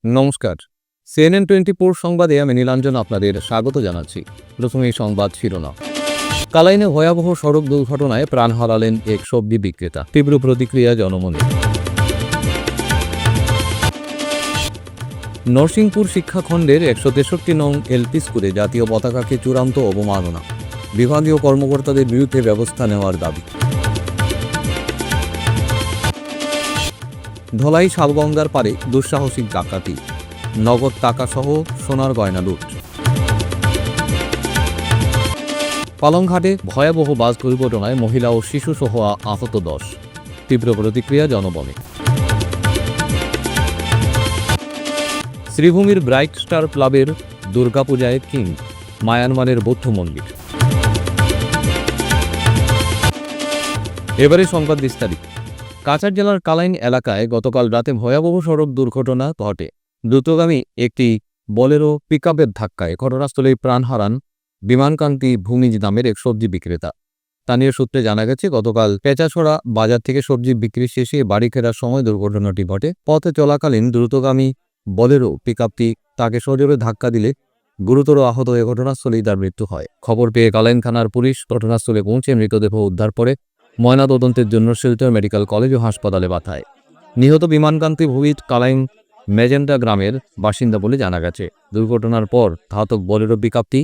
নমস্কার, CNN24 সংবাদে আমি নীলাঞ্জন আপনাদের স্বাগত জানাচ্ছি। প্রথমে এই সংবাদ শিরোনাম। কালাইনে ভয়াবহ সড়ক দুর্ঘটনায় প্রাণ হারালেন এক সবজি বিক্রেতা, তীব্র প্রতিক্রিয়া জনমনে। নরসিংপুর শিক্ষাখণ্ডের 163 নং এলপি স্কুলে জাতীয় পতাকাকে চূড়ান্ত অবমাননা, বিভাগীয় কর্মকর্তাদের বিরুদ্ধে ব্যবস্থা নেওয়ার দাবি। ধলাই শালগঙ্গার পারে দুঃসাহসিক ডাকাতি, নগদ টাকাসহ সোনার গয়না লুট। পালংঘাটে ভয়াবহ বাস দুর্ঘটনায় মহিলা ও শিশুসহ আহত 10, তীব্র প্রতিক্রিয়া জনমনে। শ্রীভূমির ব্রাইট স্টার ক্লাবের দুর্গাপূজায় কিং, মায়ানমারের বৌদ্ধ মন্দির। এবারে সংবাদ বিস্তারিত। কাছাড় জেলার কালাইন এলাকায় গতকাল রাতে ভয়াবহ সড়ক দুর্ঘটনা ঘটে। দ্রুতগামী একটি বোলেরো পিকআপের ধাক্কায় ঘটনাস্থলেই প্রাণ হারান বিমানকান্তি ভূমিজ নামের এক সবজি বিক্রেতা। স্থানীয় সূত্রে জানা গেছে, গতকাল পেঁচাছড়া বাজার থেকে সবজি বিক্রি শেষে বাড়ি ফেরার সময় দুর্ঘটনাটি ঘটে। পথে চলাকালীন দ্রুতগামী বোলেরো পিকআপটি তাকে সজোরে ধাক্কা দিলে গুরুতর আহত হয়ে ঘটনাস্থলেই তার মৃত্যু হয়। খবর পেয়ে কালাইন থানার পুলিশ ঘটনাস্থলে পৌঁছে মৃতদেহ উদ্ধার করে ময়নাতদন্তের জন্য শিলচর মেডিকেল কলেজ ও হাসপাতালে পাঠায়। নিহত বিমানকান্তি ভূমিজ কালাইন মেজেন্টা গ্রামের বাসিন্দা বলে জানা গেছে। দুর্ঘটনার পর ঘাতক বোলেরো পিকআপটি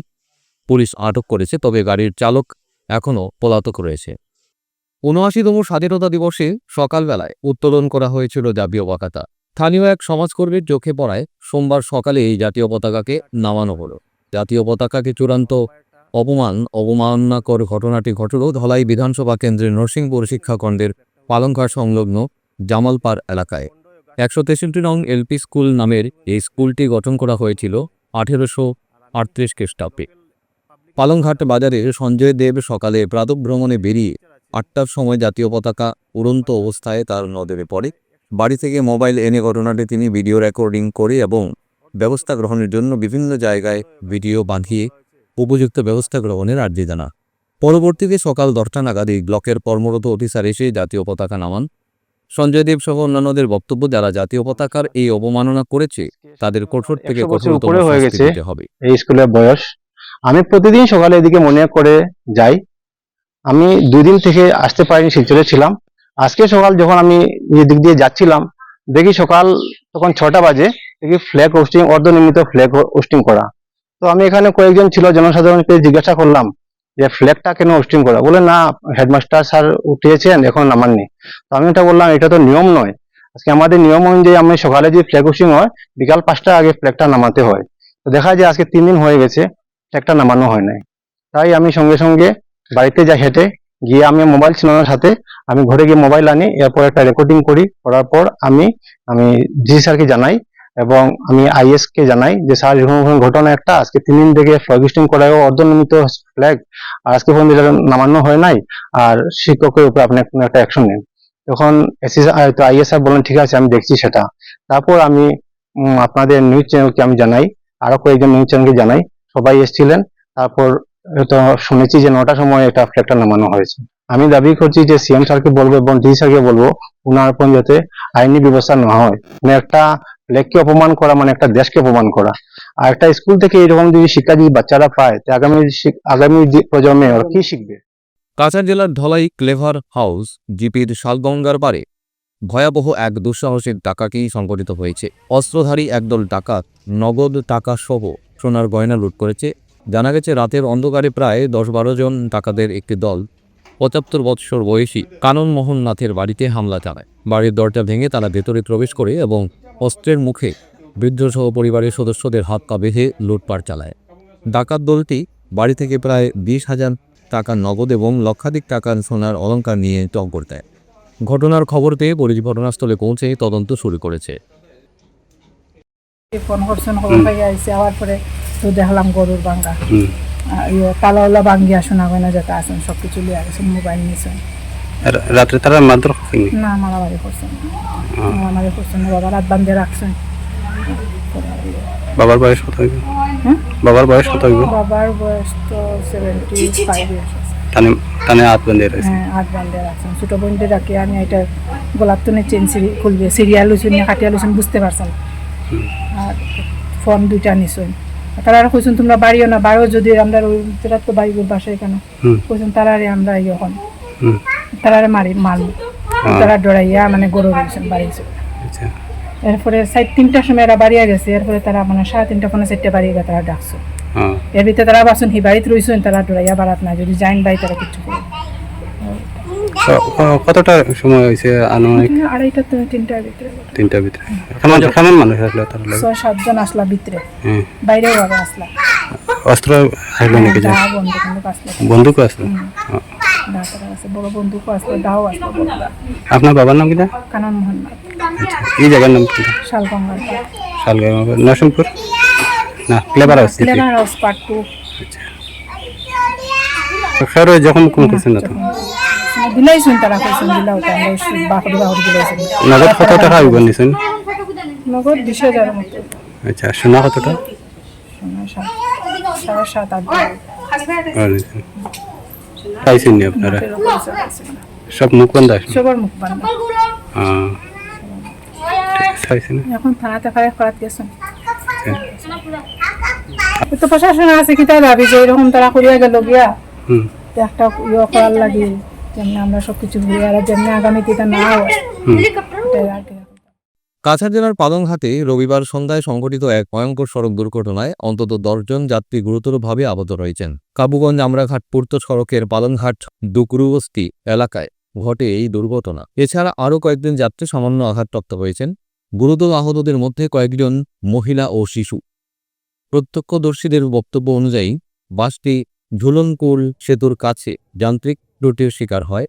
পুলিশ আটক করেছে, তবে গাড়ির চালক এখনও পলাতক রয়েছে। ৭৯তম স্বাধীনতা দিবসে সকালবেলায় উত্তোলন করা হয়েছিল জাতীয় পতাকা। স্থানীয় এক সমাজকর্মীর চোখে পড়ায় সোমবার সকালে এই জাতীয় পতাকাকে নামানো হলো। জাতীয় পতাকাকে চূড়ান্ত অবমাননাকর ঘটনাটি ঘটল ধলাই বিধানসভা কেন্দ্রের নরসিংপুর শিক্ষাখণ্ডের পালংঘাট সংলগ্ন জামালপাড় এলাকায়। 163 নং এলপি স্কুল নামের এই স্কুলটি গঠন করা হয়েছিল 1838 খ্রিস্টাব্দে। পালংঘাট বাজারে সঞ্জয় দেব সকালে প্রাতঃভ্রমণে বেরিয়ে 8টার সময় জাতীয় পতাকা উড়ন্ত অবস্থায় তার নজরে পড়ে। বাড়ি থেকে মোবাইল এনে ঘটনাটি তিনি ভিডিও রেকর্ডিং করে এবং ব্যবস্থা গ্রহণের জন্য বিভিন্ন জায়গায় ভিডিও বাঁধিয়ে উপযুক্ত ব্যবস্থা গ্রহণের আর্জি জানান। পরবর্তীতে সকাল 10টা নাগাদ এই ব্লকের কর্মরত অফিসার এসে জাতীয় পতাকা নামান। সঞ্জয় দেব সহ অন্যান্যদের বক্তব্য, যারা জাতীয় পতাকার এই অবমাননা করেছে তাদের কঠোর থেকে কঠোরতম শাস্তি দিতে হবে। এই স্কুলের বয়স, আমি প্রতিদিন সকালে এদিকে মনে করে যাই। আমি 2 দিন থেকে আসতে পারিনি, শিলচরে ছিলাম। আজকে সকাল যখন আমি এদিক দিয়ে যাচ্ছিলাম, দেখি সকাল তখন 6টা বাজে, দেখি ফ্ল্যাগ হোস্টিং, অর্ধনির্মিত ফ্ল্যাগ হোস্টিং করা। তো আমি এখানে কয়েকজন ছিল জনসাধারণকে জিজ্ঞাসা করলাম যে ফ্ল্যাগটা কেন হোস্টিং করা, বলে না হেডমাস্টার স্যার উঠিয়েছেন, এখন নামাননি। তো আমি এটা বললাম, এটা তো নিয়ম নয়। আজকে আমাদের নিয়ম অনুযায়ী আমি সকালে যে ফ্ল্যাগ হোস্টিং হয় বিকাল 5টা আগে ফ্ল্যাগটা নামাতে হয়। তো দেখা যায় আজকে 3 দিন হয়ে গেছে ফ্ল্যাগটা নামানো হয় নাই। তাই আমি সঙ্গে সঙ্গে বাড়িতে যাই, হেঁটে গিয়ে আমি মোবাইল ছিল না সাথে, আমি ঘরে গিয়ে মোবাইল আনি, এরপর একটা রেকর্ডিং করার পর আমি ডিসি স্যারকে জানাই এবং আমি আইএস কে জানাই যে স্যার এরকম ঘটনা একটা, আজকে 3 দিন থেকে ফ্ল্যাগ হোস্টিং করায় অর্ধনির্মিত ফ্ল্যাগ, আর আজকে পর্যন্ত নামানো হয় নাই, আর শিক্ষকের উপর আপনি কোনো একটা অ্যাকশন নেন। তখন আইএস স্যার বলেন ঠিক আছে আমি দেখছি সেটা। তারপর আমি আপনাদের নিউজ চ্যানেলকে আমি জানাই, আরো কয়েকজন নিউজ চ্যানেলকে জানাই, সবাই এসেছিলেন। তারপর তো শুনেছি যে 9টার সময় এটা ফ্ল্যাগটা নামানো হয়েছে। আমি দাবি করছি যে সিএম স্যারকে বলবো এবং ডিসি স্যারকে বলবো ওনার উপর যাতে আইনি ব্যবস্থা নেওয়া হয়। মানে একটা ফ্ল্যাগকে অপমান করা মানে একটা দেশকে অপমান করা। আর একটা স্কুল থেকে এরকম যদি শিক্ষা যদি বাচ্চারা পায়, আগামী প্রজন্মে ওরা কি শিখবে? কাছাড় জেলার ধলাই ক্লেভার হাউস জিপির শালগঙ্গার পারে ভয়াবহ এক দুঃসাহসিক ডাকাতি সংঘটিত হয়েছে। অস্ত্রধারী একদল ডাকাত নগদ টাকা সহ সোনার গয়না লুট করেছে। জানা গেছে, রাতের অন্ধকারে প্রায় 10-12 জন ডাকাতের একটি দল 75 বৎসর বয়সী কানন মোহন নাথের বাড়িতে হামলা চালায়। বাড়ির দরজা ভেঙে তারা ভেতরে প্রবেশ করে এবং অস্ত্রের মুখে বৃদ্ধসহ পরিবারের সদস্যদের হাত পা বেঁধে লুটপাট চালায়। ডাকাত দলটি বাড়ি থেকে প্রায় 20,000 টাকা নগদ এবং লক্ষাধিক টাকার সোনার অলংকার নিয়ে টহল দেয়। ঘটনার খবর পেয়ে পুলিশ ঘটনাস্থলে পৌঁছে তদন্ত শুরু করেছে। ফোন করছেন, খবর পাই আইসি, আবার পরে তো দেখলাম গরুর বাঙ্গা, তালাওয়ালা বাঙ্গিয়া শোনা গয়না যেটা আছেন সবকিছু লিয়ে গেছেন, মোবাইল নিয়েছেন। রাত্রে তারা মারধর না, মারামারি করছেন না, বাবা রাত বান্ধে রাখছেন। বাবার বয়স কত হইব? বাবার বয়স কত হইব? বাবার বয়স তো 75 ইয়ার্স আছে। কানে হাত বেঁধে রয়েছে। হ্যাঁ হাত বান্ধে রাখছেন ছোটো বোনটা ডাকে আমি এটা গোলাপ তুনে চেন খুলবে সিরিয়াল লুচুন না কাটিয়া লুচুন বুঝতে পারছেন আর ফর্ম 2টা নিছুন তারা আর কইছেন তোমরা বাড়িও না বাড়িও যদি আমরা ওই যেটা তো বাড়ির বাসায় কেন কইছেন তারারে আমরা এখন তারারে মারবো তারা ডরাইয়া মানে গরু রয়েছেন বাড়িয়েছে। আচ্ছা এরপরে 3টার সময় এরা বাড়িয়া গেছে এরপরে তারা মানে 3:30 ফোনে 4টে বাড়িয়ে গিয়ে তারা ডাকছে হ্যাঁ এর ভিতরে তারা বাসন হি বাড়িতে রয়েছেন তারা ডরাইয়া বাড়াত না যদি যাইন বাড়ি তারা কিছু করে তো কতটা সময় হয়েছে আনুমানিক? 2:30 থেকে 3টার ভিতরে 3টার ভিতরে। কেমন কেমন মানুষ আসলো তার লাগে? 6-7 জন আসলা ভিতরে হ্যাঁ বাইরেও আবার আসলা অস্ত্র আসলো নাকি? দা বন্ধু কিন্তু আসলা বন্দুকও আসলো? দা তারা আছে বড় বন্ধুকও আসলো দাও আসলো বড় দা। আপনার বাবার নাম কিনা? কানন মোহাম্মদ এই জায়গার নাম কিনা? শালগঙ্গার শালগাঁও নরসিংপুর না clever house? Clever house part 2 sir যখন কোন করছেন না তো দিলাইছেন তারা কইছেন দিলাও তাই বাকরি দিলাইছেন নগদ কত টাকা হইব নিছেন? নগদ 20,000 মতো। আচ্ছা সোনা কতটা? সোনা 7.5 পাইছেন নি আপনারা? সব মুখ বন্ধ আসলো? সবার মুখ বন্ধ। হ্যাঁ এখন থানাতে ফায়ার করাত গেছেন তো প্রশাসন আছে কি তাই ভাবি যে এরকম তারা করিয়া গেল গিয়া একটা করার লাগে যেমনি আমরা সবকিছু ঘুরে আর যেমনি আগামীতে তা না হয় এটাই আর কি। কাছাড় জেলার পালংঘাটে রবিবার সন্ধ্যায় সংঘটিত এক ভয়ঙ্কর সড়ক দুর্ঘটনায় অন্তত 10 জন যাত্রী গুরুতরভাবে আহত রয়েছেন। কাবুগঞ্জ আমরাঘাট পূর্ত সড়কের পালংঘাট ডুকরুবস্তি এলাকায় ঘটে এই দুর্ঘটনা। এছাড়া আরও কয়েকজন যাত্রী সামান্য আঘাতপ্রাপ্ত হয়েছেন। গুরুতর আহতদের মধ্যে কয়েকজন মহিলা ও শিশু। প্রত্যক্ষদর্শীদের বক্তব্য অনুযায়ী বাসটি ঝুলনকুল সেতুর কাছে যান্ত্রিক ত্রুটির শিকার হয়।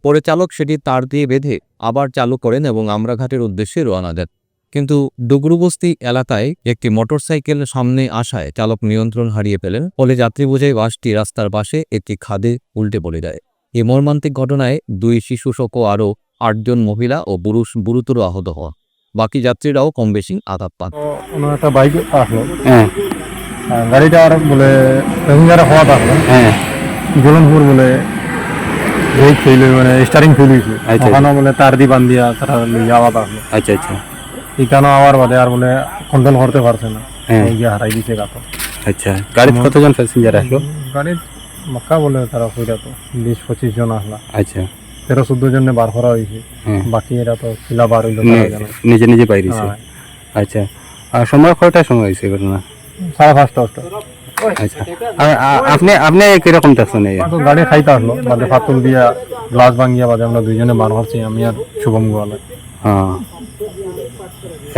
পরে চালক সেটি তার দিয়ে বেঁধে আবার চালু করেন এবং আমরাঘাটের উদ্দেশ্যে রওনা দেন। কিন্তু ডুগরুবস্তি এলাকায় একটি মোটরসাইকেল সামনে আসায় চালক নিয়ন্ত্রণ হারিয়ে ফেলেন। ফলে যাত্রী বোঝাই বাসটি রাস্তার পাশে একটি খাদে উল্টে পড়ে যায়। এই মর্মান্তিক ঘটনায় 2 শিশুসহ আরও 8 জন মহিলা ও পুরুষ গুরুতর আহত হন। বাকি যাত্রীরাও কম বেশি আঘাত পান। একটা বাইক আসলো, হ্যাঁ গাড়িটা আর বলে প্যাসেঞ্জারে হওয়া আসলো, হ্যাঁ জলনপুর বলে ব্রেক ফেল মানে স্টারিং ফেল হয়েছে, আচ্ছা। ওখানে বলে তার দি বান্ধিয়া তারা লইয়া আওয়াজ আসলো। আচ্ছা আচ্ছা এখানে আওয়ার বাদে আর বলে কন্ট্রোল করতে পারছে না, হ্যাঁ। গিয়ে হারাই দিছে গাতো। আচ্ছা গাড়িতে কতজন প্যাসেঞ্জার আসলো? গাড়ির মক্কা বলে তারা কইরা তো 20-25 জন আসলা, আচ্ছা 13-14 জনে বার করা হয়েছে, হ্যাঁ। বাকি এরা তো খিলা বার হইলো নিজে নিজে বাইরেছে। আচ্ছা আর সময় কয়টার সময় হয়েছে ঘটনা? 5:30 আচ্ছা আপনি আপনি কিরকম দেখছেন? তো গাড়ি খাইতে আসলো, বাদে ফাতুল দিয়া গ্লাস ভাঙিয়া বাদে আমরা 2 জনে বার হচ্ছি, আমি আর শুভম গোয়ালে। হ্যাঁ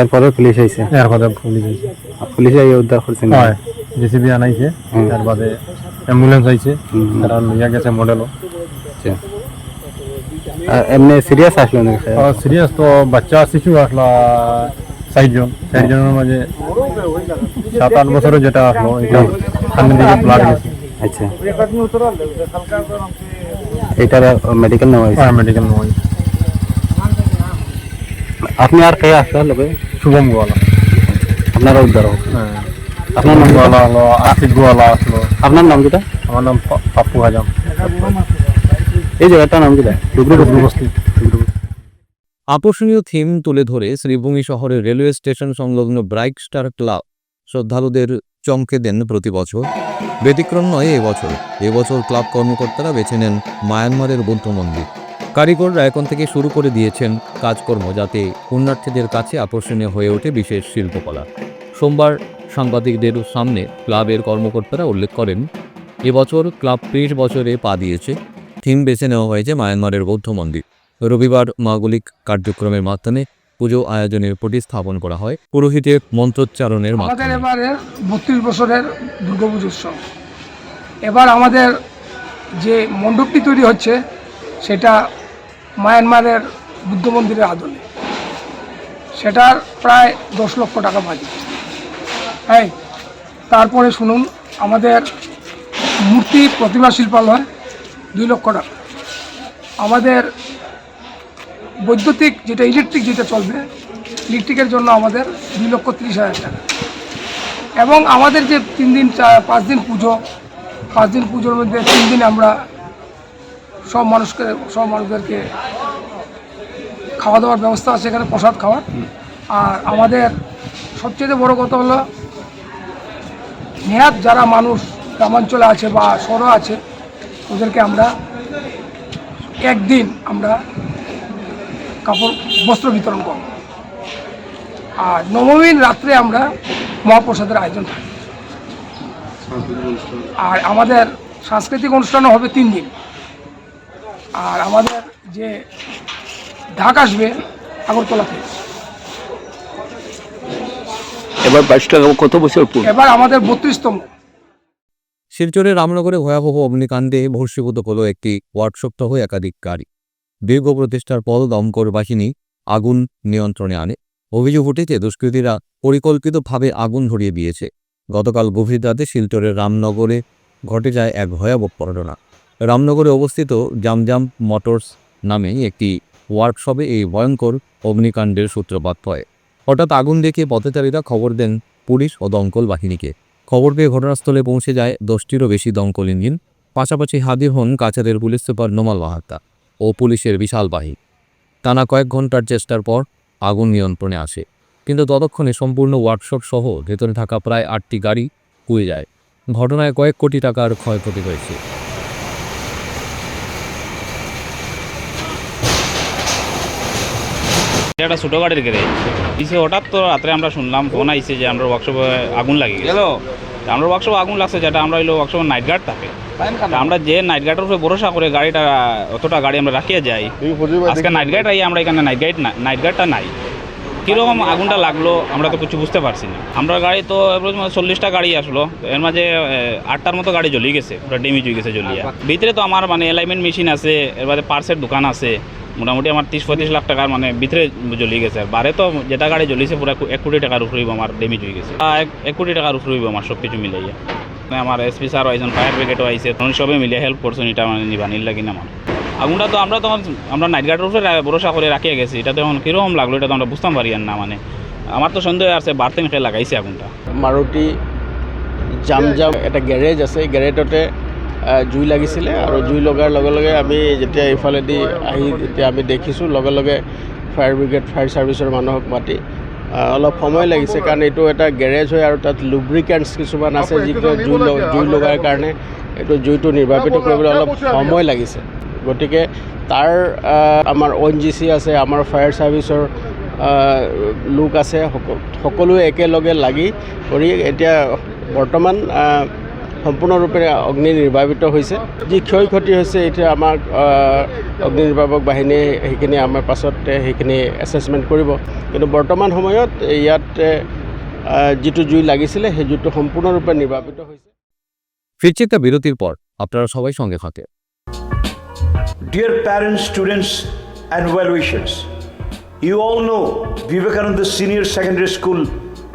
এরপরে পুলিশ আইছে? এরপরে পুলিশ আইছে, পুলিশ আই উদ্ধার করছেন? হয় জেসিবি আনাইছে, তার বাদে অ্যাম্বুলেন্স আইছে, তারা লইয়া গেছে মডেলও। আচ্ছা এমনি সিরিয়াস আসলো নাকি? সিরিয়াস তো বাচ্চা শিশু আসলো 60 জন, 60 জনের মাঝে 7-8 বছরের যেটা আসলো এটা সামনের দিকে ব্লাড গেছে। আচ্ছা এটার মেডিকেল নেওয়া হয়েছে? মেডিকেল নয়। আপনি আর কে আসলো লোকে? শুভম গোয়ালা। আপনারা উদ্ধার হোক। হ্যাঁ আপনার নাম? গোয়ালা হলো, আশিক গোয়ালা আসলো। আপনার নাম কিটা? আমার নাম পাপ্পু হাজাম। এই জায়গাটার নাম কিটা? ডুগরুবস্তি। আকর্ষণীয় থিম তুলে ধরে শ্রীভূমি শহরের রেলওয়ে স্টেশন সংলগ্ন ব্রাইট স্টার ক্লাব শ্রদ্ধালুদের চমকে দেন প্রতি বছর। ব্যতিক্রম নয় এবছর ক্লাব কর্মকর্তারা বেছে নেন মায়ানমারের বৌদ্ধ মন্দির। কারিগররা এখন থেকে শুরু করে দিয়েছেন কাজকর্ম, যাতে পুণ্যার্থীদের কাছে আকর্ষণীয় হয়ে ওঠে বিশেষ শিল্পকলা। সোমবার সাংবাদিকদের সামনে ক্লাবের কর্মকর্তারা উল্লেখ করেন, এবছর ক্লাব 30 বছরে পা দিয়েছে। থিম বেছে নেওয়া হয়েছে মায়ানমারের বৌদ্ধ মন্দির। রবিবার মাঙ্গলিক কার্যক্রমের মাধ্যমে পুজো আয়োজনের প্রতিস্থাপন করা হয় পুরোহিতের মন্ত্রোচ্চারণের আমাদের মাধ্যমে। এবারে 32 বছরের দুর্গাপুজো উৎসব। এবার আমাদের যে মণ্ডপটি তৈরি হচ্ছে সেটা মায়ানমারের বুদ্ধ মন্দিরের আদলে, সেটার প্রায় 10 লক্ষ টাকা বাজেট। হ্যাঁ, তারপরে শুনুন আমাদের মূর্তি প্রতিমা শিল্পালয় 2 লক্ষ টাকা, আমাদের বৈদ্যুতিক যেটা ইলেকট্রিক যেটা চলবে ইলেকট্রিকের জন্য আমাদের 2,30,000 টাকা, এবং আমাদের যে 3 দিন 5 দিন পুজো, 5 দিন পুজোর মধ্যে 3 দিন আমরা সব মানুষদেরকে খাওয়া দাওয়ার ব্যবস্থা আছে এখানে, প্রসাদ খাওয়ার। আর আমাদের সবচেয়ে বড় কথা হলো নেহাত যারা মানুষ গ্রামাঞ্চলে আছে বা শহরে আছে ওদেরকে আমরা একদিন আমরা কাপড় বস্ত্র বিতরণ করব। আর নবমীর রাত্রে আমরা মহাপ্রসাদের আয়োজন থাকে। আর আমাদের সাংস্কৃতিক অনুষ্ঠানও হবে 3 দিন। আর আমাদের যে ঢাক আসবে আগরতলা থেকে। এবার 22 টাকা কত বছর পর? এবার আমাদের 32তম। শিলচরের রামনগরে ভয়াবহ অগ্নিকাণ্ডে ভস্মীভূত হল একটি ওয়ার্কশপ সহ একাধিক গাড়ি। দীর্ঘ প্রচেষ্টার পর দমকল বাহিনী আগুন নিয়ন্ত্রণে আনে। অভিযোগ উঠেছে দুষ্কৃতীরা পরিকল্পিতভাবে আগুন ধরিয়ে দিয়েছে। গতকাল গভীর রাতে শিলচরের রামনগরে ঘটে যায় এক ভয়াবহ ঘটনা। রামনগরে অবস্থিত জামজাম মোটরস নামে একটি ওয়ার্কশপে এই ভয়ঙ্কর অগ্নিকাণ্ডের সূত্রপাত হয়। হঠাৎ আগুন দেখে পথচারীরা খবর দেন পুলিশ ও দমকল বাহিনীকে। খবর পেয়ে ঘটনাস্থলে পৌঁছে যায় 10টিরও বেশি দমকল ইঞ্জিন। পাশাপাশি হাজির হন কাছাড়ের পুলিশ সুপার নোমাল মাহাতা ও পুলিশের বিশাল বাহিনী। টানা কয়েক ঘন্টার চেষ্টার পর আগুন নিয়ন্ত্রণে আসে, কিন্তু ততক্ষণে সম্পূর্ণ ওয়ার্কশপ সহ ভেতরে থাকা প্রায় 8টি গাড়ি পুড়ে যায়। ঘটনায় কয়েক কোটি টাকার ক্ষয়ক্ষতি হয়েছে। একটা ছোটো গাড়ির গ্যারেজ এসে হঠাৎ তো রাত্রে আমরা শুনলাম ফোন আইসে যে আমরা ওয়ার্কশপে আগুন লাগিয়ে গেল। আমরা ওয়ার্কশপে আগুন লাগছে, যেটা আমরা হইলো ওয়ার্কশপে নাইট গার্ড থাকে। আমরা যে নাইট গার্ডের উপরে ভরসা করে গাড়িটা অতটা গাড়ি আমরা রাখিয়ে যাই, আজকে নাইট গার্ড আই আমরা এখানে নাইট গার্ডটা নাই। কীরকম আগুনটা লাগলো আমরা তো কিছু বুঝতে পারছি না। আমরা গাড়ি তো 40টা গাড়ি আসলো, এর মাঝে 8টার মতো গাড়ি জ্বলিয়ে গেছে, পুরো ড্যামেজ হয়ে গেছে জ্বলিয়া। ভিতরে তো আমার অ্যালাইনমেন্ট মেশিন আছে, এর বাদে পার্সের দোকান আছে, মোটামুটি আমার 30-35 লাখ টাকার ভিতরে জ্বলিয়ে গেছে। আর বারে তো যেটা গাড়ি জ্বলিয়েছে পুরো 1 কোটি টাকার উপরে আমার ড্যামেজ হয়ে গেছে। 1 কোটি টাকার উপরে আমার সব কিছু মিলাইয়া। আমার এসপি স্যার আইসন, ফায়ার ব্রিগেডও আইসে, সবে মিলিয়ে হেল্প করছেন এটা নিবানির লাগি না। আমার আগুনটা তো আমরা নাইট গার্ডের উপরে ভরসা করে রাখিয়ে গেছি, এটা তো এখন কীরকম লাগলো এটা তো আমরা বুঝতাম পারি না। আমার তো সন্দেহ আছে বার্তেন খেয়ে লাগাইছে আগুনটা। মাৰুতি জামজাম এটা গেৰেজ আছে, গেৰেজতে জুই লাগিছিলে আৰু জুই লগাৰ লগে লগে আমি যেতিয়া এইফালেদি আহি যেতিয়া আমি দেখিছোঁ, লগে লগে ফায়াৰ ব্ৰিগেড, ফায়াৰ ছাৰ্ভিচৰ মানুহক মাতি অলপ সময় লাগিছে, কাৰণ এইটো এটা গেৰেজ হয় আৰু তাত লুব্ৰিকেণ্টছ কিছুমান আছে যিটো জুই লগাৰ কাৰণে এইটো জুইটো নিৰ্বাপিত কৰিবলৈ অলপ সময় লাগিছে। গতিকে তাৰ আমাৰ ONGC আছে, আমাৰ ফায়াৰ ছাৰ্ভিচৰ লোক আছে, সকলোৱে একেলগে লাগি কৰি এতিয়া বৰ্তমান সম্পূৰ্ণৰূপে অগ্নি নিৰ্বাপিত হৈছে। যি ক্ষয় ক্ষতি হৈছে এতিয়া আমাক অগ্নি নিৰ্বাপক বাহিনীয়ে সেইখিনি আমাৰ পাছত সেইখিনি এছেছমেণ্ট কৰিব, কিন্তু বৰ্তমান সময়ত ইয়াত যিটো জুই লাগিছিলে সেই জুইটো সম্পূৰ্ণৰূপে নিৰ্বাপিত হৈছে। ফিরছি একটা বিরতির পর, আপনারা সবাই সঙ্গে থাকে। Dear parents, students and well-wishers, you all know Vivekananda Senior Secondary School,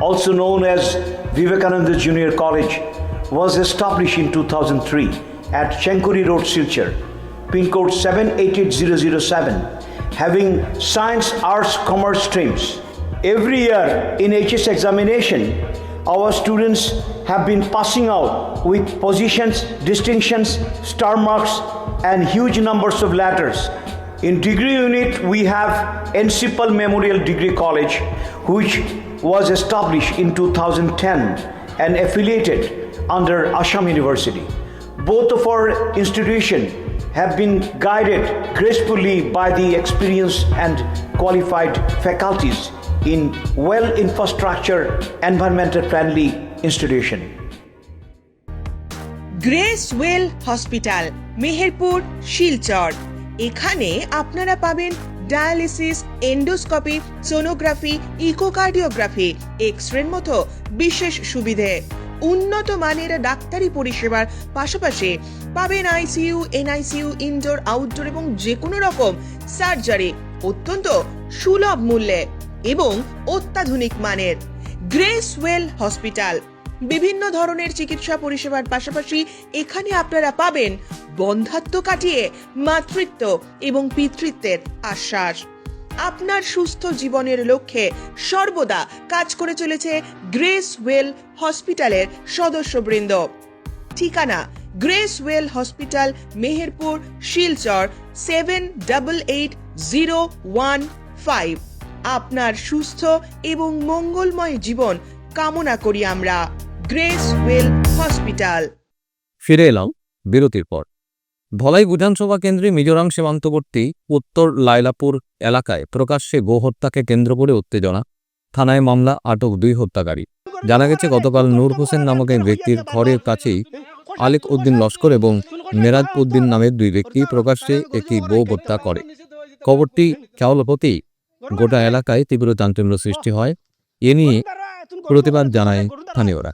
also known as Vivekananda Junior College, was established in 2003 at Chenkuri Road, Silchar, pin code 788007, having science, arts, commerce streams. Every year in HS examination, our students have been passing out with positions, distinctions, star marks and huge numbers of letters. In degree unit, we have Encipal Memorial Degree College, which was established in 2010 and affiliated under Assam University. Both of our institutions have been guided gracefully by the experienced and qualified faculties in well-infrastructure, environmental-friendly institution. Grace well hospital, Meherpur, Silchar. এখানে আপনারা পাবেন dialysis, endoscopy, sonography, echocardiography, এক্সরের মতো বিশেষ সুবিধে। উন্নত মানের ডাক্তারি পরিষেবার পাশাপাশি পাবেন ICU, NICU, ইনডোর, আউটডোর এবং যে কোনো রকম সার্জারি অত্যন্ত সুলভ মূল্যে এবং অত্যাধুনিক মানের। গ্রেস ওয়েল হসপিটাল বিভিন্ন ধরনের চিকিৎসা পরিষেবার পাশাপাশি এখানে আপনারা পাবেন বন্ধ্যাত্ব কাটিয়ে মাতৃত্ব এবং পিতৃত্বের আশ্বাস। আপনার সুস্থ জীবনের লক্ষ্যে সর্বদা কাজ করে চলেছে গ্রেস ওয়েল হসপিটালের সদস্যবৃন্দ। ঠিকানা গ্রেসওয়েল হসপিটাল, মেহেরপুর, শিলচর 788015। আপনার সুস্থ এবং মঙ্গলময় জীবন কামনা করি আমরা। গ্রেসওয়েল হসপিটাল। ফিরে এলাম বিরতির পর। ধলাই বিধানসভা কেন্দ্রে মিজোরাম সীমান্তবর্তী উত্তর লাইলাপুর এলাকায় প্রকাশ্যে গোহত্যাকে কেন্দ্র করে উত্তেজনা। থানায় মামলা, আটক 2 হত্যাকারী। জানা গেছে গতকাল নূর হোসেন নামক এক ব্যক্তির ঘরের কাছেই আলিক উদ্দিন লস্কর এবং মেরাজ উদ্দিন নামের 2 ব্যক্তি প্রকাশ্যে একটি গো হত্যা করে। খবরটি চাউল হতেই গোটা এলাকায় তীব্র চাঞ্চল্য সৃষ্টি হয়। এ নিয়ে প্রতিবাদ জানায় স্থানীয়রা।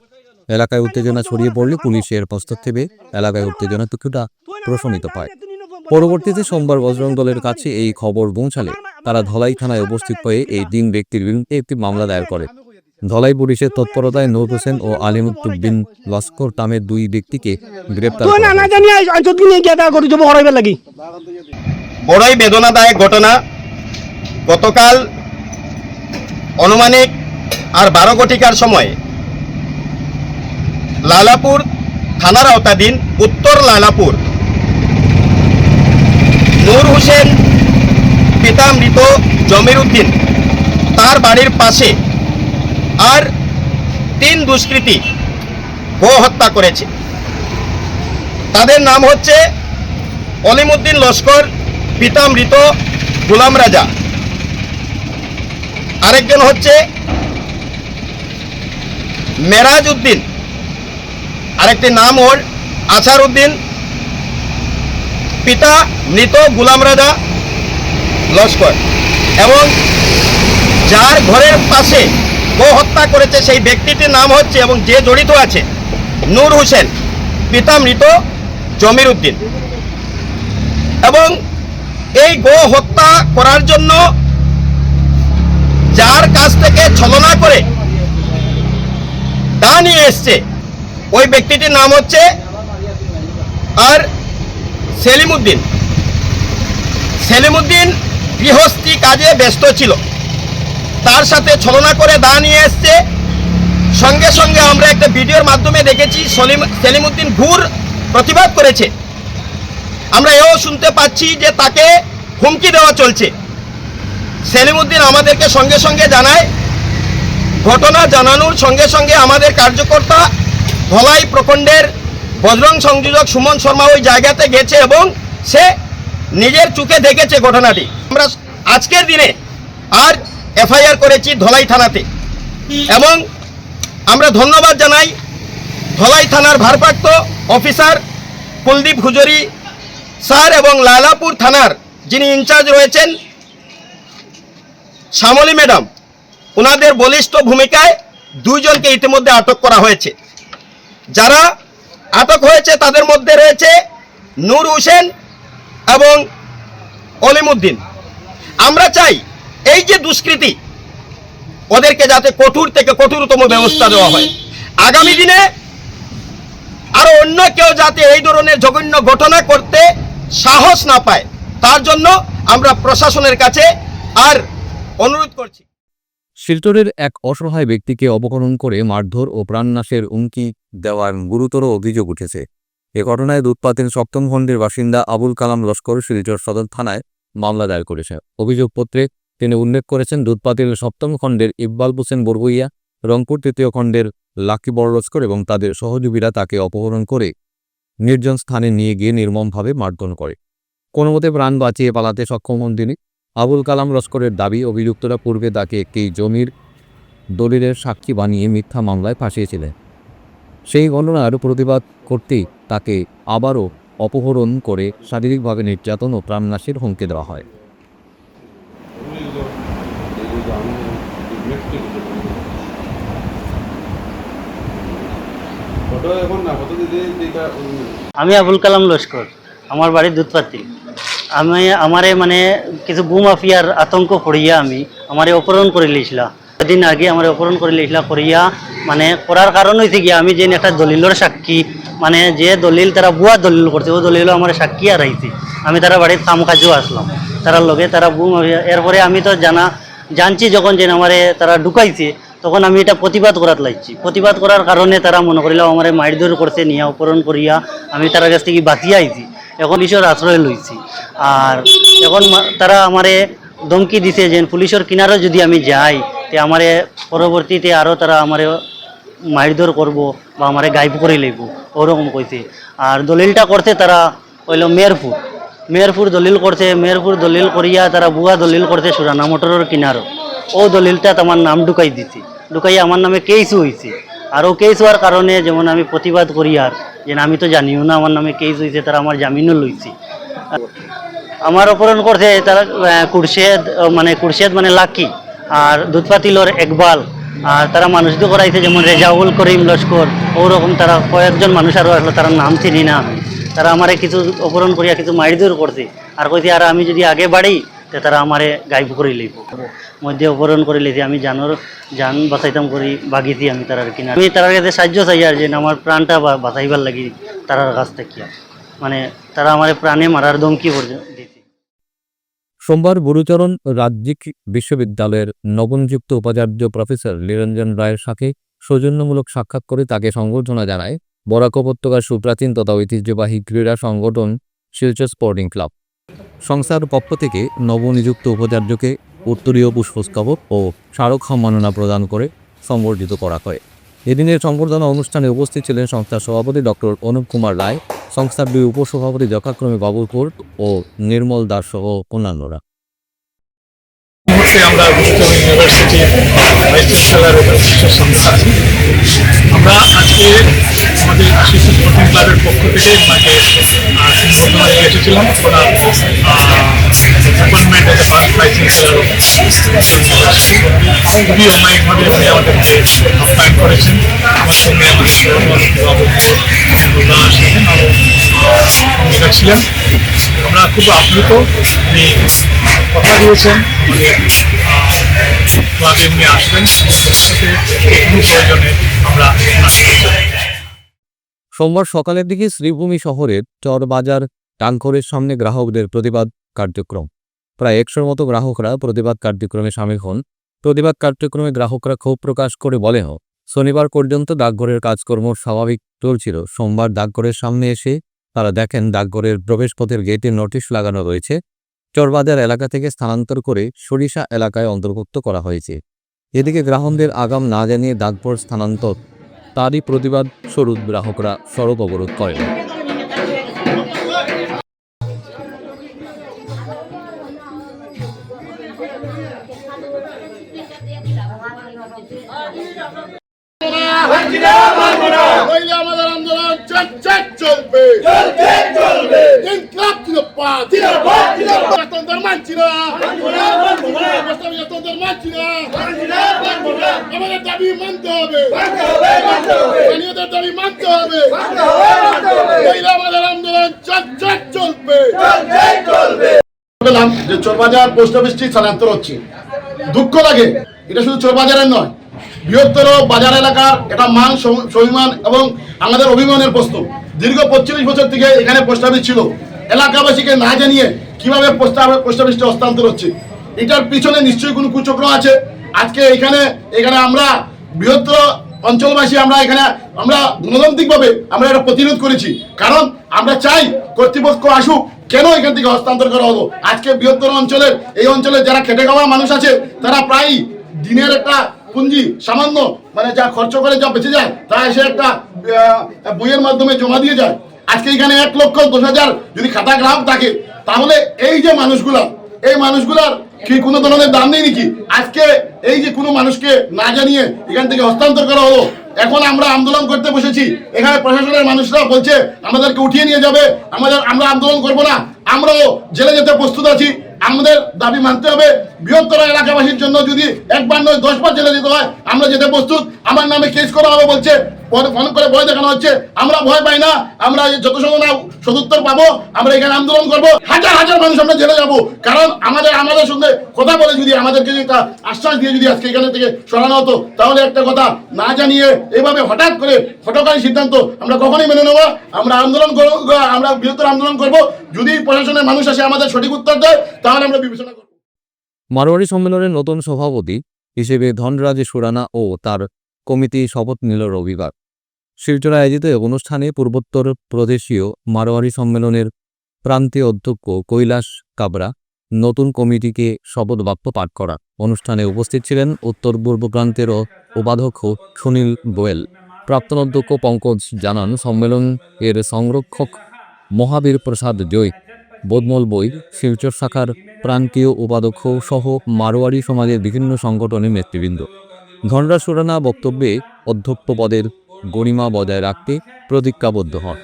এলাকায় উত্তেজনা ছড়িয়ে পড়লে পুলিশের হস্তক্ষেপে এলাকায় উত্তেজনা কিছুটা প্রশমিত পায়। পরবর্তীতে সোমবার বজরং দলের কাছে এই খবর পৌঁছালে তারা ধলাই থানায় উপস্থিত হয়ে এই 3 ব্যক্তির বিরুদ্ধে একটি মামলা দায়ের করে। ধলাই পুলিশের তৎপরতায় নূর হোসেন ও আলিমুদ্দিন লস্কর নামের 2 ব্যক্তিকে গ্রেপ্তার করা হয়। বড়ই বেদনাদায়ক ঘটনা। গতকাল অনুমানিক আর 12 ঘটিকার সময় লালাপুর থানার আওতাধীন উত্তর লালাপুর নূর হোসেন পিতা মৃত জমির উদ্দিন তার বাড়ির পাশে আর 3 দুষ্কৃতী গো হত্যা করেছে। তাদের নাম হচ্ছে অলিমুদ্দিন লস্কর, পিতা মৃত গোলাম রাজা। আরেকজন হচ্ছে মেরাজ উদ্দিন, আরেকটি নাম ওর আছার উদ্দিন, পিতা মৃত গোলাম রাজা লস্কর। এবং যার ঘরের পাশে গো হত্যা করেছে সেই ব্যক্তিটির নাম হচ্ছে এবং যে জড়িত আছে নূর হোসেন, পিতা মৃত জমির উদ্দিন। এবং এই গো হত্যা করার জন্য যার কাছ থেকে ছলনা করে দা নিয়ে এসছে ওই ব্যক্তিটির নাম হচ্ছে আর সেলিমউদ্দিন। সেলিমউদ্দিন গৃহস্থী কাজে ব্যস্ত ছিল, তার সাথে ছলনা করে দা নিয়ে এসছে। সঙ্গে সঙ্গে আমরা একটা ভিডিওর মাধ্যমে দেখেছি সেলিমউদ্দিন ঘুর প্রতিবাদ করেছে। আমরা এও শুনতে পাচ্ছি যে তাকে হুমকি দেওয়া চলছে। সেলিমউদ্দিন আমাদেরকে সঙ্গে সঙ্গে জানায়। ঘটনা জানানোর সঙ্গে সঙ্গে আমাদের কার্যকর্তা ধলাই প্রখণ্ডের বজরং সংযোজক সুমন শর্মা ওই জায়গাতে গেছে এবং সে নিজের চোখে দেখেছে ঘটনাটি। আমরা আজকের দিনে আর এফআইআর করেছি ধলাই থানাতে এবং আমরা ধন্যবাদ জানাই ধলাই থানার ভারপ্রাপ্ত অফিসার কুলদীপ হুজুরি স্যার এবং লালাপুর থানার যিনি ইনচার্জ রয়েছেন শ্যামলী ম্যাডাম। ওনাদের বলিষ্ঠ ভূমিকায় 2 জনকে ইতিমধ্যে আটক করা হয়েছে। যারা আটক হয়েছে তাদের মধ্যে রয়েছে নূর হোসেন এবং অলিমউদ্দিন। আমরা চাই এই যে দুষ্কৃতী ওদেরকে যাতে কঠোর থেকে কঠোরতম ব্যবস্থা দেওয়া হয়। আগামী দিনে আরো অন্য কেউ যাতে এই ধরনের জঘন্য ঘটনা করতে সাহস না পায় তার জন্য আমরা প্রশাসনের কাছে আর অনুরোধ করছি। শিলচরের এক অসহায় ব্যক্তিকে অপহরণ করে মারধর ও প্রাণনাশের হুমকি দেওয়ার গুরুতর অভিযোগ উঠেছে। এ ঘটনায় দুধপাতের 7ম খণ্ডের বাসিন্দা আবুল কালাম লস্কর শিলচর সদর থানায় মামলা দায়ের করেছে। অভিযোগপত্রে তিনি উল্লেখ করেছেন দুধপাতের 7ম খণ্ডের ইকবাল হোসেন বরবইয়া, রংপুর 3য় খণ্ডের লাকি বড় লস্কর এবং তাদের সহযোগীরা তাকে অপহরণ করে নির্জন স্থানে নিয়ে গিয়ে নির্মমভাবে মারধর করে। কোনোমতে প্রাণ বাঁচিয়ে পালাতে সক্ষম হন তিনি। আবুল কালাম লস্করের দাবি, অভিযুক্তরা পূর্বে তাকে একটি জমির দলিলের সাক্ষী বানিয়ে মিথ্যা মামলায় ফাঁসিয়েছিলেন। সেই ঘটনার প্রতিবাদ করতেই তাকে আবারও অপহরণ করে শারীরিকভাবে নির্যাতন ও প্রাণনাশের হুমকি দেওয়া হয়। আমি আবুল কালাম লস্কর, আমার বাড়ি দুধপাতি। আমারে মানে কিছু ভূমাফিয়ার আতঙ্ক পড়িয়া আমারে অপহরণ করে লিয়েছিলাম। দিন আগে আমার অপহরণ করে লিয়েছিলাম করিয়া মানে করার কারণ হয়েছে গিয়ে আমি যে একটা দলিলের সাক্ষী, মানে যে দলিল তারা বুয়া দলিল করছে ও দলিল আমার সাক্ষী আর আইছি। আমি তারা বাড়ির কাম কাজেও আসলাম তারা লগে তারা ভূমাফিয়া। এরপরে আমি তো জানছি যখন যে আমারে তারা ঢুকাইছে তখন আমি এটা প্রতিবাদ করার লাগছি। প্রতিবাদ করার কারণে তারা মনে করিলাম আমার মারধর করছে, নিয়ে অপহরণ করিয়া আমি তার কাছ থেকে বাঁচিয়ে আইছি। এখন পুলিশের আশ্রয় লইছি। আর এখন তারা আমারে ধমকি দিছে যে পুলিশের কিনারে যদি আমি যাই তে আমারে পরবর্তীতে আরও তারা আমারে মারধর করব বা আমারে গায়েব করে লইব, ওরকম কইছে। আর দলিলটা করছে তারা হইল মেয়রপুর দলিল করছে। মেয়রপুর দলিল করিয়া তারা বুয়া দলিল করছে সুরানা মোটরের কিনারও। ও দলিলটা আমার নাম ঢুকাই দিছে, ঢুকাই আমার নামে কেস হয়েছে। আর ও কেস হওয়ার কারণে যেমন আমি প্রতিবাদ করি আর যে আমি তো জানিও না আমার নামে কেস হয়েছে, তারা আমার জামিনও লইছে। আমার অপহরণ করছে তারা কুরশেদ মানে লাকি, আর দুধপাতিলর একবাল, আর তারা মানুষদের করাইছে যেমন রেজাউল করিম লস্কর, ওরকম তারা কয়েকজন মানুষ আরও আসলো, তারা নাম চিনি না আমি। তারা আমারে কিছু অপহরণ করিয়া কিছু মারধর করছে আর কইছে আর আমি যদি আগে বাড়ি তে তারা আমারে গায়েব করে লইব, মধ্যে অপহরণ করে লইছে। আমি জান বাঁচাইতাম করি বাগিছি আমি তারার কিনা। আমি তারার কাছে সাহায্য চাই আর যে আমার প্রাণটা বাঁচাইবার লাগি তারার কাছ থেকে, মানে তারা আমার প্রাণে মারার ধমকি পর্যন্ত দিছে। সোমবার গুরুচরণ রাজ্যিক বিশ্ববিদ্যালয়ের নবনিযুক্ত উপাচার্য প্রফেসর নিরঞ্জন রায়ের সাথে সৌজন্যমূলক সাক্ষাৎ করে তাকে সংবর্ধনা জানায় বরাক উপত্যকার সুপ্রাচীন তথা ঐতিহ্যবাহী ক্রীড়া সংগঠন শিলচর স্পোর্টিং ক্লাব। সংস্থার পক্ষ থেকে নবনিযুক্ত উপাচার্যকে উত্তরীয় পুষ্পস্তবক ও স্মারক সম্মাননা প্রদান করে সংবর্ধিত করা হয়। এদিনের সংবর্ধনা অনুষ্ঠানে উপস্থিত ছিলেন সংস্থার সভাপতি ডক্টর অনুপ কুমার রায়, সংস্থার দুই উপসভাপতি যথাক্রমে বাবুল কোর্ট ও নির্মল দাস সহ অন্যান্যরা। আমরা গুরুচরণ ইউনিভার্সিটির ভাইস চ্যান্সেলর এবং শিক্ষক সংস্থা আছি। আমরা আজকে আমাদের শিশু স্পোর্টিং ক্লাবের পক্ষ থেকে ওনাকে সংবর্ধনা দিয়ে এসেছিলাম। ওনার appointment as first vice chancellor খুবই অমায়িকভাবে উনি আমাদেরকে আপ্যায়ন করেছেন। আমার সঙ্গে আমাদের ভূমিকা ছিলেন। আমরা খুব আপ্লুত, উনি কথা দিয়েছেন আমাদের ক্লাবে উনি আসবেন, ভবিষ্যতে কোনো প্রয়োজনে আমরা। সোমবার সকালের দিকে শ্রীভূমি শহরের চরবাজার টাঙ্করের সামনে গ্রাহকদের প্রতিবাদ কার্যক্রম। প্রায় 100 মতো গ্রাহকরা প্রতিবাদ কার্যক্রমে সামিল হন। প্রতিবাদ কার্যক্রমে গ্রাহকরা ক্ষোভ প্রকাশ করে বলেন, শনিবার পর্যন্ত ডাকঘরের কাজকর্ম স্বাভাবিক চলছিল। সোমবার ডাকঘরের সামনে এসে তারা দেখেন ডাকঘরের প্রবেশপথের গেটে নোটিশ লাগানো রয়েছে। চরবাজার এলাকা থেকে স্থানান্তর করে সরিষা এলাকায় অন্তর্ভুক্ত করা হয়েছে। এদিকে গ্রাহকদের আগাম না জানিয়ে ডাকঘর স্থানান্তর, তারই প্রতিবাদ স্বরূপ গ্রাহকরা সড়ক অবরোধ করেন। আমাদের আন্দোলন চলবে, ইনকলাব জিন্দাবাদ, গণতন্ত্র মানছি না, আমাদের দাবি মানতে হবে, স্থানীয়দের দাবি মানতে হবে। আমাদের আন্দোলন চলবে। বললাম যে চোরবাজার পোস্ট অফিসটি স্থানান্তর হচ্ছে, দুঃখ লাগে। এটা শুধু চোরবাজারের নয়, বৃহত্তর বাজার এলাকার এটা মান স্বাভিমান এবং আমাদের অভিমানের প্রশ্ন। দীর্ঘ 25 বছর থেকে এখানে পোস্ট অফিস ছিল, এলাকাবাসীকে না জানিয়ে কিভাবে পোস্ট অফিসটি হস্তান্তর হচ্ছে, এটার পিছনে নিশ্চয়ই কোনো কুচক্র আছে। আজকে এখানে আমরা বৃহত্তর অঞ্চলবাসী আমরা গণতান্ত্রিকভাবে আমরা এটা প্রতিরোধ করেছি, কারণ আমরা চাই কর্তৃপক্ষ আসুক। কেন এখান থেকে হস্তান্তর করা হলো? আজকে বৃহত্তর এই অঞ্চলে যারা খেটে খাওয়া মানুষ আছে, তারা প্রায় দিনের একটা পুঁজি সামান্য যা খরচ করে যা বেঁচে যায়, তা এসে একটা বইয়ের মাধ্যমে জমা দিয়ে যায়। আজকে এখানে 1,10,000 যদি খাতা গ্রাহক থাকে, তাহলে এই যে এই মানুষগুলার কি কোনো ধরনের দাম নেই নাকি? আজকে এই যে কোনো মানুষকে না জানিয়ে এখান থেকে হস্তান্তর করা হলো। এখন আমরা আন্দোলন করতে বসেছি, এখানে প্রশাসনের মানুষরা বলছে আমাদেরকে উঠিয়ে নিয়ে যাবে, আমরা আন্দোলন করব না। আমরাও জেলে যেতে প্রস্তুত আছি, আমাদের দাবি মানতে হবে। বৃহত্তর এলাকাবাসীর জন্য যদি 1 বার নয় 10 বার জেলে যেতে হয়, আমরা যেতে প্রস্তুত। আমার নামে কেস করা হবে বলছে, ফোন করে ভয় দেখানো হচ্ছে। আমরা ভয় পাই না, আমরা যত সময় না সদুত্তর পাবো আমরা এখানে আন্দোলন করব। হাজার মানুষ আমরা জেলে যাবো, কারণ আমাদের সঙ্গে কথা বলে যদি আমাদেরকে একটা আশ্বাস দিয়ে যদি আজকে এখানে থেকে সরানো হতো, তাহলে একটা কথা না জানিয়ে এভাবে হঠাৎ করে হঠকারী সিদ্ধান্ত আমরা কখনোই মেনে নেব। আমরা আন্দোলন করব, আমরা বৃহত্তর আন্দোলন করব। যদি প্রশাসনের মানুষ আসে আমাদের সঠিক উত্তর দেয়, তাহলে আমরা বিবেচনা করব। মারোয়ারি সম্মেলনের নতুন সভাপতি হিসেবে ধনরাজ সুরানা ও তার কমিটি শপথ নিল রবিবার। শিলচরে আয়োজিত এক অনুষ্ঠানে পূর্বোত্তর প্রদেশীয় মারোয়ারি সম্মেলনের প্রান্তীয় অধ্যক্ষ কৈলাস কাবরা নতুন কমিটিকে শপথ বাক্য পাঠ করা। অনুষ্ঠানে উপস্থিত ছিলেন উত্তর পূর্ব প্রান্তের উপাধ্যক্ষ সুনীল গোয়েল। প্রাক্তন অধ্যক্ষ পঙ্কজ জানান, সম্মেলন এর সংরক্ষক মহাবীর প্রসাদ জয়, বোধমল বই, শিলচর শাখার প্রান্তীয় উপাধ্যক্ষ সহ মারোয়ারি সমাজের বিভিন্ন সংগঠনের নেতৃবৃন্দ। ধনরাজ সুরানা বক্তব্যে অধ্যক্ষ পদের গরিমা বজায় রাখতে প্রতিজ্ঞাবদ্ধ হন।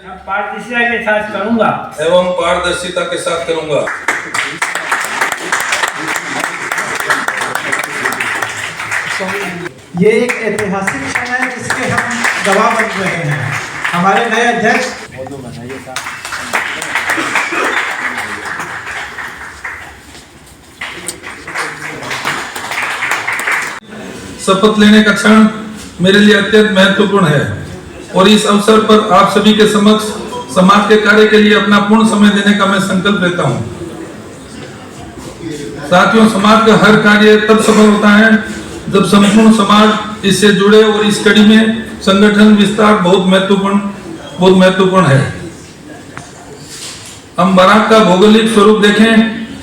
एवं पारदर्शिता के साथ करूंगा। ये एक ऐतिहासिक क्षण है जिसके हम गवाह बन रहे हैं। हमारे नए अध्यक्ष शपथ लेने का क्षण मेरे लिए अत्यंत महत्वपूर्ण है और इस अवसर पर आप सभी के समक्ष समाज के कार्य के लिए अपना पूर्ण समय देने का मैं संकल्प लेता हूं। साथियों, समाज का हर कार्य तब सफल होता है जब संपूर्ण समाज इससे जुड़े और इस कड़ी में संगठन विस्तार बहुत महत्वपूर्ण है। हम बराक का भौगोलिक स्वरूप देखें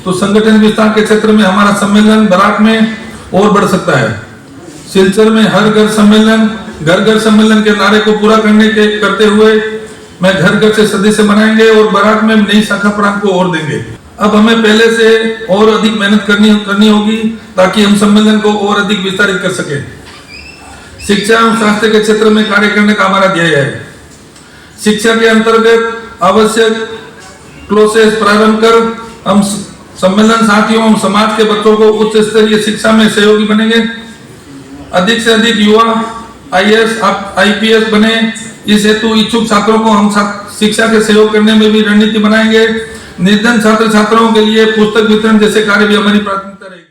तो संगठन विस्तार के क्षेत्र में हमारा सम्मेलन बराक में और बढ़ सकता है। सिलचर में हर घर घर सम्मेलन के नारे को पूरा करते हुए मैं घर घर से सदस्य बनाएंगे और बराक में नई शाखा प्रांत को और देंगे। अब हमें पहले से और अधिक मेहनत करनी होगी ताकि हम सम्मेलन को और अधिक विस्तारित कर सके। शिक्षा एवं स्वास्थ्य के क्षेत्र में कार्य करने का हमारा ध्येय है। शिक्षा के अंतर्गत आवश्यक क्लासेस प्रारंभ कर हम सम्मेलन साथियों एवं समाज के बच्चों को उच्च स्तरीय शिक्षा में सहयोगी बनेंगे। अधिक से अधिक युवा IAS IPS बने, इस हेतु इच्छुक छात्रों को हम शिक्षा के सहयोग करने में भी रणनीति बनाएंगे। निर्धन छात्र छात्राओं के लिए पुस्तक वितरण जैसे कार्य भी हमारी प्राथमिकता रहेगी।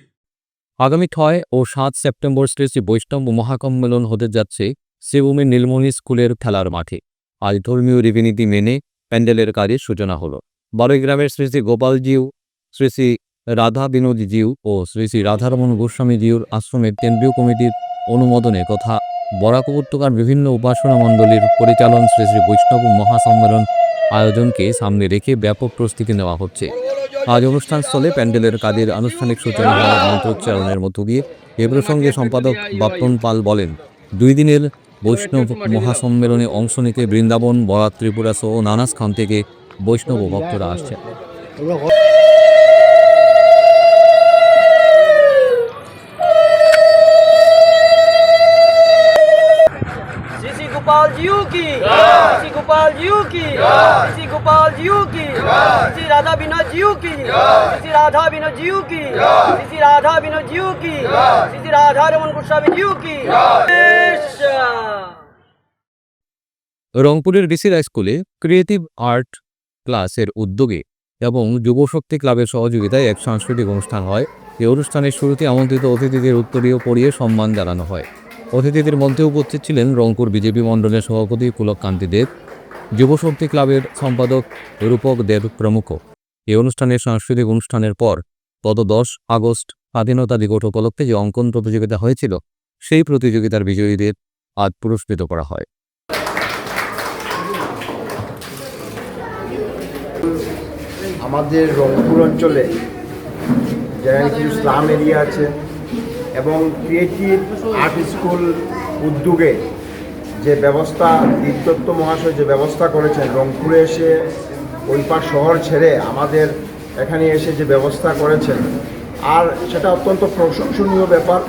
আগামী 6 ও 7 সেপ্টেম্বর শ্রী শ্রী বৈষ্ণব মহাসম্মেলন হতে যাচ্ছে শিবভূমির নীলমণি স্কুলের খেলার মাঠে। আজ ধর্মীয় রীতিনীতি মেনে প্যান্ডেলের কাজের সূচনা হলো। বারোই গ্রামের শ্রী শ্রী গোপালজিউ, শ্রী শ্রী রাধা বিনোদজিউ ও শ্রী শ্রী রাধারমণ গোস্বামীজিউর আশ্রমের কেন্দ্রীয় কমিটির অনুমোদনে তথা বরাক উপত্যকার বিভিন্ন উপাসনা মণ্ডলীর পরিচালন শ্রী শ্রী বৈষ্ণব মহাসম্মেলন আয়োজনকে সামনে রেখে ব্যাপক প্রস্তুতি নেওয়া হচ্ছে। আজ অনুষ্ঠানস্থলে প্যান্ডেলের কাজের আনুষ্ঠানিক সূচনা হওয়ার মন্ত্রোচ্চারণের মধ্য দিয়ে এ প্রসঙ্গে সম্পাদক বাপ্পন পাল বলেন, 2 দিনের বৈষ্ণব মহাসম্মেলনে অংশ নিতে বৃন্দাবন, বরাক, ত্রিপুরা সহ নানা স্থান থেকে বৈষ্ণব ভক্তরা আসছেন। गोपाल जी की, श्री गोपाल जी की, श्री गोपाल जी की, श्री राधा विनोद जी की, श्री राधा विनोद जी की, श्री राधा विनोद जी की, श्री राधा रमन गोस्वामी जी की। রংপুরের ডিসি রায় স্কুলে ক্রিয়েটিভ আর্ট ক্লাসের উদ্যোগে এবং যুবশক্তি ক্লাবের সহযোগিতায় এক সাংস্কৃতিক অনুষ্ঠান হয়। এই অনুষ্ঠানের শুরুতে আমন্ত্রিত অতিথিদের উত্তরীয় পরিয়ে সম্মান জানানো হয়। অতিথিদের মধ্যে উপস্থিত ছিলেন রংপুর বিজেপি মণ্ডলের সভাপতি পুলক কান্তি দেব, যুবশক্তি ক্লাবের সম্পাদক রূপক দেব প্রমুখ। এই অনুষ্ঠানের সাংস্কৃতিক অনুষ্ঠানের পর গত 10 আগস্ট স্বাধীনতা দিবস উপলক্ষে যে অঙ্কন প্রতিযোগিতা হয়েছিল, সেই প্রতিযোগিতার বিজয়ীদের আজ পুরস্কৃত করা হয়। আমাদের রংপুর অঞ্চলে যেখানে কিছু স্লাম এরিয়া আছে এবং ক্রিয়েটিভ আর্ট স্কুল উদ্যোগে যে ব্যবস্থা দীপদত্ত মহাশয় যে ব্যবস্থা করেছেন, রংপুরে এসে ওই পার শহর ছেড়ে আমাদের এখানে এসে যে ব্যবস্থা করেছেন, আর সেটা অত্যন্ত প্রশংসনীয় ব্যাপার।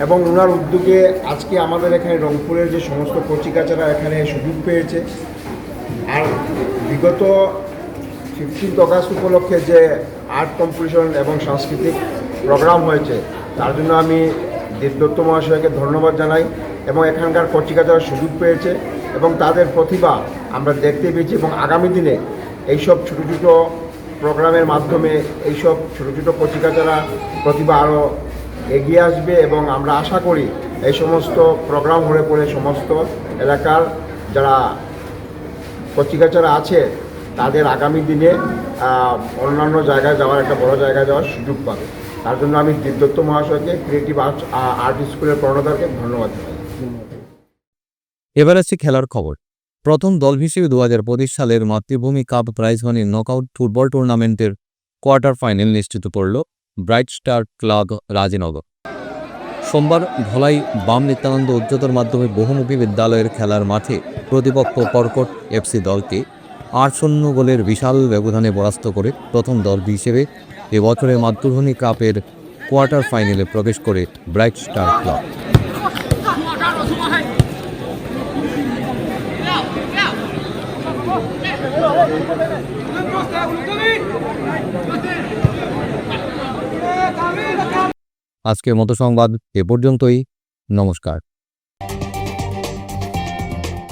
এবং ওনার উদ্যোগে আজকে আমাদের এখানে রংপুরের যে সমস্ত কচিকাচারা এখানে সুযোগ পেয়েছে। আর বিগত 15 অগাস্ট উপলক্ষে যে আর্ট কম্পিটিশন এবং সাংস্কৃতিক প্রোগ্রাম হয়েছে, তার জন্য আমি দীপদত্ত মহাশয়কে ধন্যবাদ জানাই। এবং এখানকার কচিকাচারা সুযোগ পেয়েছে এবং তাদের প্রতিভা আমরা দেখতে পেয়েছি। এবং আগামী দিনে এইসব ছোটো ছোটো প্রোগ্রামের মাধ্যমে এইসব ছোটো ছোটো কচিকাচারা প্রতিভা আরও এগিয়ে আসবে এবং আমরা আশা করি এই সমস্ত প্রোগ্রাম হলে পরে সমস্ত এলাকার যারা কচিকাচারা আছে তাদের আগামী দিনে অন্যান্য জায়গায় যাওয়ার একটা বড় জায়গায় যাওয়ার সুযোগ পাবে। তার জন্য আমি দত্ত মহাশয়কে, ক্রিয়েটিভ আর্ট স্কুলের প্রণোদরকে ধন্যবাদ জানাই। এবার আসছে খেলার খবর। প্রথম দল হিসেবে 2025 সালের মাতৃভূমি cup prize money knockout football টুর্নামেন্টের কোয়ার্টার ফাইনাল নিশ্চিত করল ব্রাইট স্টার ক্লাব রাজনগর। সোমবার ধলাই বাম নিত্যানন্দ উচ্চতর মাধ্যমিক বহুমুখী বিদ্যালয়ের খেলার মাঠে প্রতিপক্ষ কর্কট এফসি দলকে 8-0 গোলের বিশাল ব্যবধানে পরাস্ত করে প্রথম দল হিসেবে এবছরের মাতৃভূমি কাপের কোয়ার্টার ফাইনালে প্রবেশ করে ব্রাইট স্টার ক্লাব। আজকের মতো সংবাদ এ পর্যন্তই। নমস্কার।